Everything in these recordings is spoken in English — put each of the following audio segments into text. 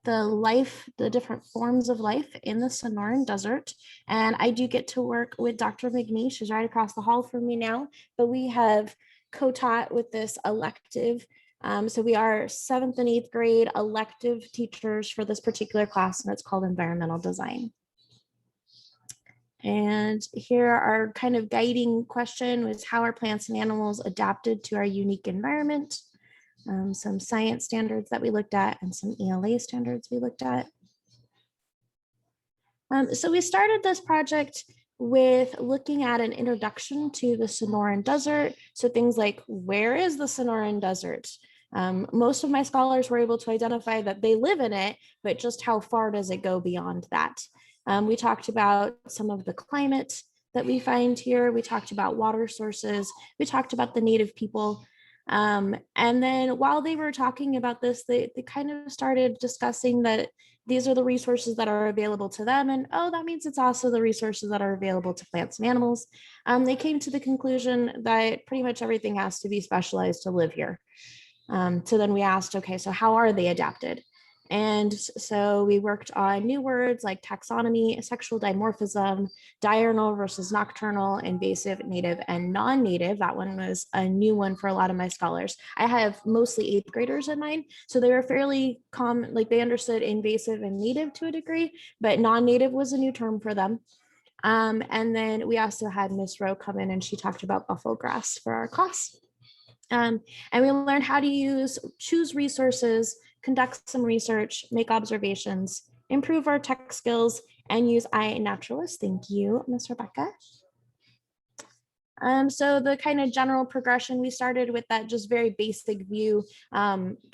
the different forms of life in the Sonoran Desert. And I do get to work with Dr. McNee. She's right across the hall from me now, but we have co-taught with this elective. So we are 7th and 8th grade elective teachers for this particular class, and it's called environmental design. And here our kind of guiding question was, how are plants and animals adapted to our unique environment? Some science standards that we looked at and some ELA standards we looked at. So we started this project with looking at an introduction to the Sonoran Desert. So things like, where is the Sonoran Desert? Most of my scholars were able to identify that they live in it, but just how far does it go beyond that? We talked about some of the climate that we find here. We talked about water sources. We talked about the native people. And then while they were talking about this, they kind of started discussing that these are the resources that are available to them. And oh, that means it's also the resources that are available to plants and animals. They came to the conclusion that pretty much everything has to be specialized to live here. So then we asked, okay, so how are they adapted? And so we worked on new words like taxonomy, sexual dimorphism, diurnal versus nocturnal, invasive, native, and non-native. That one was a new one for a lot of my scholars. I have mostly 8th graders in mine, so they were fairly common, like they understood invasive and native to a degree, but non-native was a new term for them. And then we also had Miss Rowe come in and she talked about buffalo grass for our class. And we learned how to choose resources, conduct some research, make observations, improve our tech skills, and use iNaturalist. Thank you, Ms. Rebecca. So the kind of general progression, we started with that just very basic view,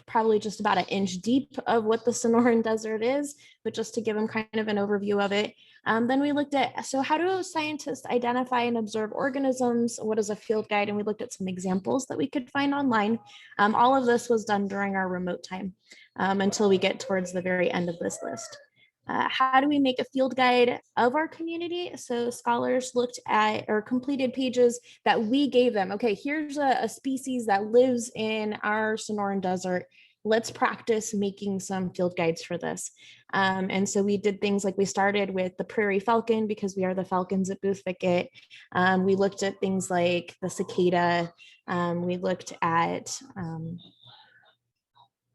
probably just about 1 inch deep of what the Sonoran Desert is, but just to give them kind of an overview of it. Then we looked at, so how do scientists identify and observe organisms? What is a field guide? And we looked at some examples that we could find online. All of this was done during our remote time until we get towards the very end of this list. How do we make a field guide of our community? So scholars looked at or completed pages that we gave them. Okay, here's a species that lives in our Sonoran Desert. Let's practice making some field guides for this. And so we did things like we started with the prairie falcon because we are the falcons at Booth-Ficket. We looked at things like the cicada. We looked at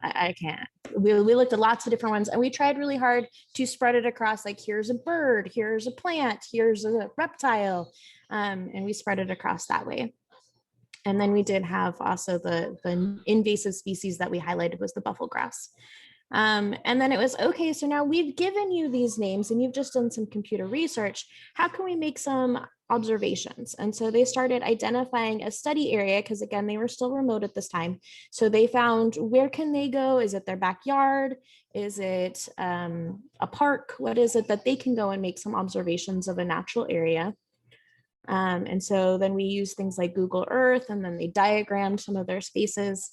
I can't. We looked at lots of different ones and we tried really hard to spread it across, like here's a bird, here's a plant, here's a reptile, and we spread it across that way. And then we did have also the invasive species that we highlighted was the buffalo grass. And then it was, okay, so now we've given you these names and you've just done some computer research. How can we make some observations? And so they started identifying a study area because again, they were still remote at this time. So they found, where can they go? Is it their backyard? Is it a park? What is it that they can go and make some observations of a natural area? And so then we use things like Google Earth, and then they diagrammed some of their spaces.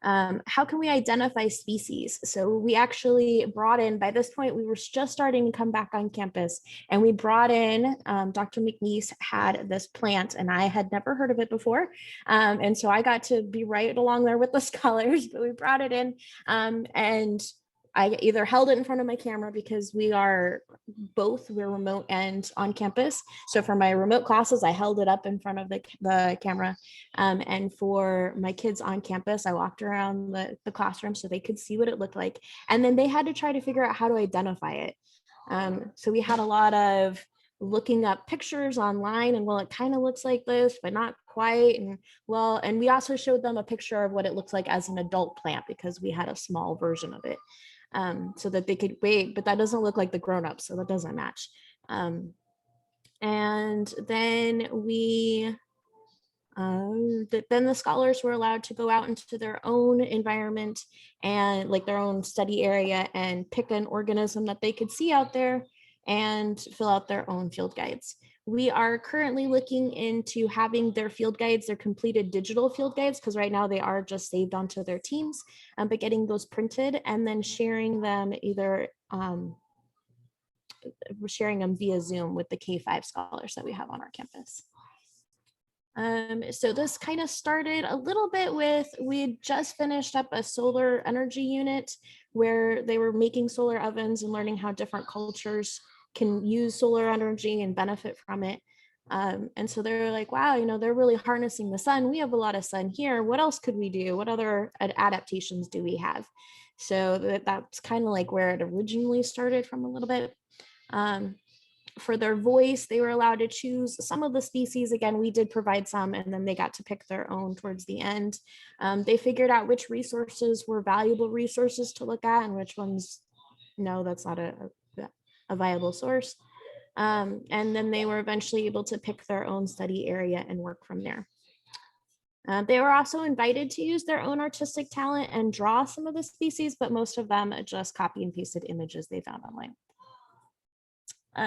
How can we identify species? So we actually brought in, by this point, we were just starting to come back on campus, and we brought in, Dr. McNeese had this plant, and I had never heard of it before. And so I got to be right along there with the scholars, but we brought it in, and I either held it in front of my camera because we're remote and on campus. So for my remote classes, I held it up in front of the camera. And for my kids on campus, I walked around the classroom so they could see what it looked like. And then they had to try to figure out how to identify it. So we had a lot of looking up pictures online and, well, it kind of looks like this, but not quite. And well, and we also showed them a picture of what it looks like as an adult plant because we had a small version of it. So that they could wait, but that doesn't look like the grown-ups, so that doesn't match. And then then the scholars were allowed to go out into their own environment and like their own study area and pick an organism that they could see out there and fill out their own field guides. We are currently looking into having their field guides, their completed digital field guides, because right now they are just saved onto their teams, but getting those printed and then sharing them sharing them via Zoom with the K-5 scholars that we have on our campus. So this kind of started a little bit with, we just finished up a solar energy unit where they were making solar ovens and learning how different cultures can use solar energy and benefit from it. And so they're like, wow, they're really harnessing the sun. We have a lot of sun here. What else could we do? What other adaptations do we have? So that's kind of like where it originally started from a little bit. For their voice, they were allowed to choose some of the species. Again, we did provide some, and then they got to pick their own towards the end. They figured out which resources were valuable resources to look at and which ones, no, that's not a viable source. And then they were eventually able to pick their own study area and work from there. They were also invited to use their own artistic talent and draw some of the species, but most of them just copy and pasted images they found online.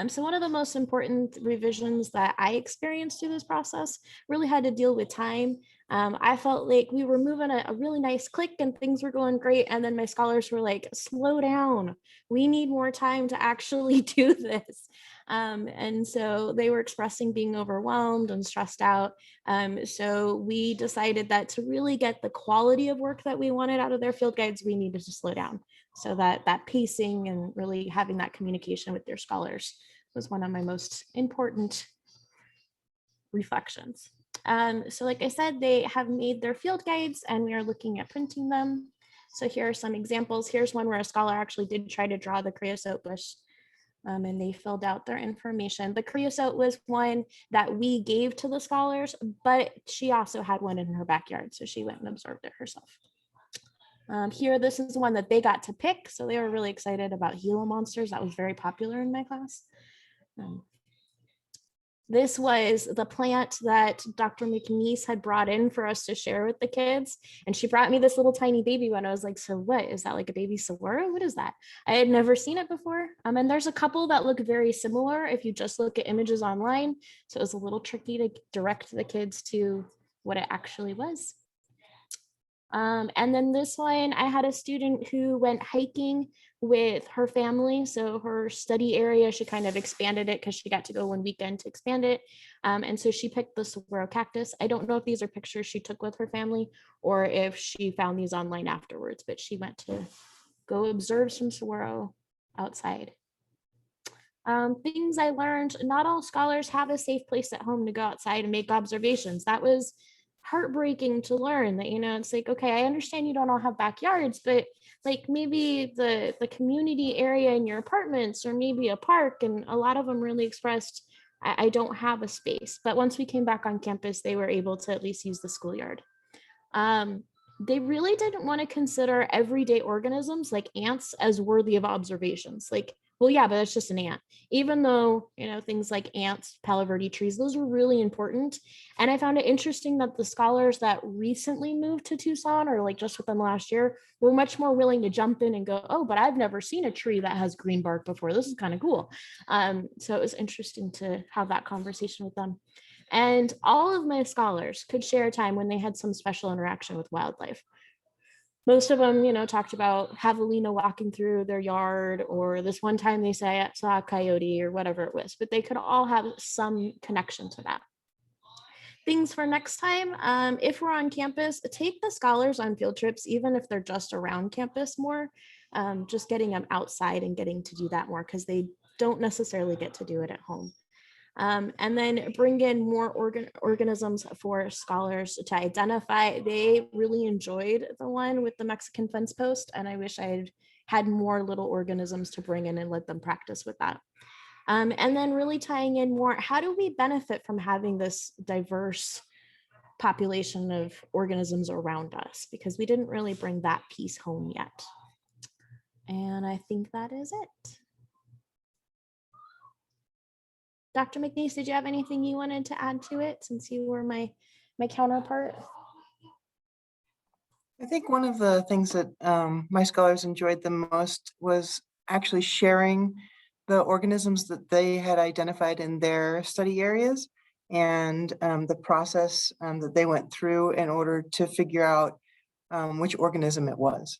So one of the most important revisions that I experienced through this process really had to deal with time. I felt like we were moving a really nice click and things were going great. And then my scholars were like, slow down. We need more time to actually do this. And so they were expressing being overwhelmed and stressed out. So we decided that to really get the quality of work that we wanted out of their field guides, we needed to slow down. So that pacing and really having that communication with their scholars was one of my most important reflections. So like I said, they have made their field guides and we are looking at printing them. So here are some examples. Here's one where a scholar actually did try to draw the creosote bush, and they filled out their information. The creosote was one that we gave to the scholars, but she also had one in her backyard, so she went and observed it herself. Here, this is one that they got to pick. So they were really excited about Gila monsters. That was very popular in my class. This was the plant that Dr. McNeese had brought in for us to share with the kids. And she brought me this little tiny baby one. I was like, so what, is that like a baby saguaro? What is that? I had never seen it before. And there's a couple that look very similar if you just look at images online. So it was a little tricky to direct the kids to what it actually was. And then this one, I had a student who went hiking with her family. So her study area, she kind of expanded it because she got to go one weekend to expand it. And so she picked the saguaro cactus. I don't know if these are pictures she took with her family or if she found these online afterwards, but she went to go observe some saguaro outside. Things I learned, not all scholars have a safe place at home to go outside and make observations. That was heartbreaking to learn that, it's like, okay, I understand you don't all have backyards, but like maybe the community area in your apartments or maybe a park, and a lot of them really expressed, I don't have a space. But once we came back on campus, they were able to at least use the schoolyard. They really didn't want to consider everyday organisms like ants as worthy of observations. Like, well, yeah, but it's just an ant. Even though, things like ants, Palo Verde trees, those were really important. And I found it interesting that the scholars that recently moved to Tucson or like just within the last year were much more willing to jump in and go, oh, but I've never seen a tree that has green bark before. This is kind of cool. So it was interesting to have that conversation with them. And all of my scholars could share a time when they had some special interaction with wildlife. Most of them, talked about javelina walking through their yard, or this one time they saw a coyote or whatever it was, but they could all have some connection to that. Things for next time, if we're on campus, take the scholars on field trips, even if they're just around campus more, just getting them outside and getting to do that more because they don't necessarily get to do it at home. And then bring in more organisms for scholars to identify. They really enjoyed the one with the Mexican fence post, and I wish I had had more little organisms to bring in and let them practice with that. And then really tying in more, how do we benefit from having this diverse population of organisms around us? Because we didn't really bring that piece home yet. And I think that is it. Dr. McNeese, did you have anything you wanted to add to it since you were my counterpart? I think one of the things that my scholars enjoyed the most was actually sharing the organisms that they had identified in their study areas and the process that they went through in order to figure out which organism it was.